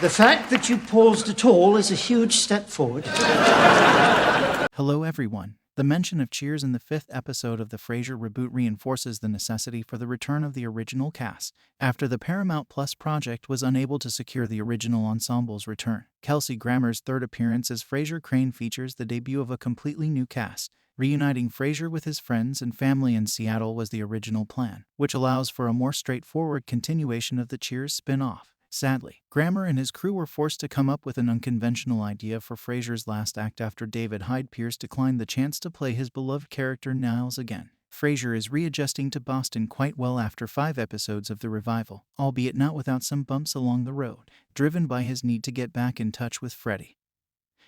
The fact that you paused at all is a huge step forward. Hello everyone. The mention of Cheers in the 5th episode of the Frasier reboot reinforces the necessity for the return of the original cast, after the Paramount Plus project was unable to secure the original ensemble's return. Kelsey Grammer's third appearance as Frasier Crane features the debut of a completely new cast. Reuniting Frasier with his friends and family in Seattle was the original plan, which allows for a more straightforward continuation of the Cheers spin-off. Sadly, Grammer and his crew were forced to come up with an unconventional idea for Frasier's last act after David Hyde Pierce declined the chance to play his beloved character Niles again. Frasier is readjusting to Boston quite well after 5 episodes of the revival, albeit not without some bumps along the road, driven by his need to get back in touch with Freddy.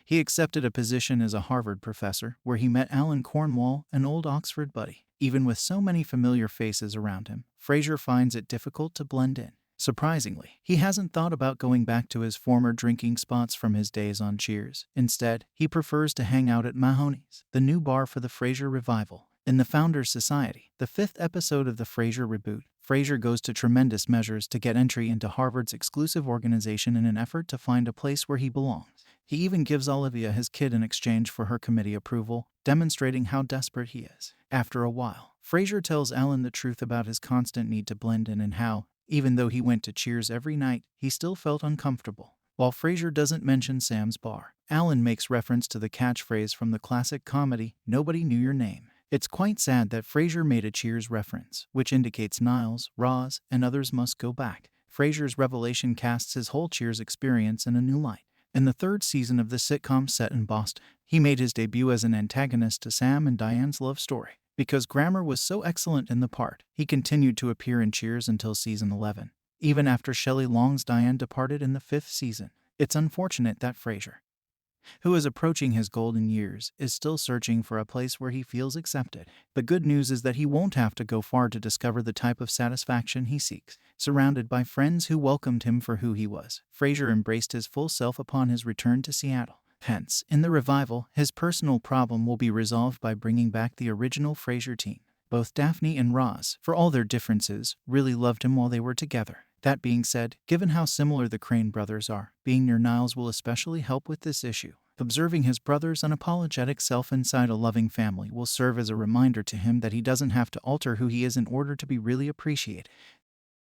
He accepted a position as a Harvard professor, where he met Alan Cornwall, an old Oxford buddy. Even with so many familiar faces around him, Frasier finds it difficult to blend in. Surprisingly, he hasn't thought about going back to his former drinking spots from his days on Cheers. Instead, he prefers to hang out at Mahoney's, the new bar for the Frasier revival. In the Founders Society, the 5th episode of the Frasier reboot, Frasier goes to tremendous measures to get entry into Harvard's exclusive organization in an effort to find a place where he belongs. He even gives Olivia his kid in exchange for her committee approval, demonstrating how desperate he is. After a while, Frasier tells Alan the truth about his constant need to blend in and how, even though he went to Cheers every night, he still felt uncomfortable. While Frasier doesn't mention Sam's bar, Alan makes reference to the catchphrase from the classic comedy, "Nobody knew your name." It's quite sad that Frasier made a Cheers reference, which indicates Niles, Roz, and others must go back. Frasier's revelation casts his whole Cheers experience in a new light. In the 3rd season of the sitcom set in Boston, he made his debut as an antagonist to Sam and Diane's love story. Because Grammer was so excellent in the part, he continued to appear in Cheers until season 11, even after Shelley Long's Diane departed in the 5th season. It's unfortunate that Frasier, who is approaching his golden years, is still searching for a place where he feels accepted. The good news is that he won't have to go far to discover the type of satisfaction he seeks. Surrounded by friends who welcomed him for who he was, Frasier embraced his full self upon his return to Seattle. Hence, in the revival, his personal problem will be resolved by bringing back the original Frasier team. Both Daphne and Roz, for all their differences, really loved him while they were together. That being said, given how similar the Crane brothers are, being near Niles will especially help with this issue. Observing his brother's unapologetic self inside a loving family will serve as a reminder to him that he doesn't have to alter who he is in order to be really appreciated.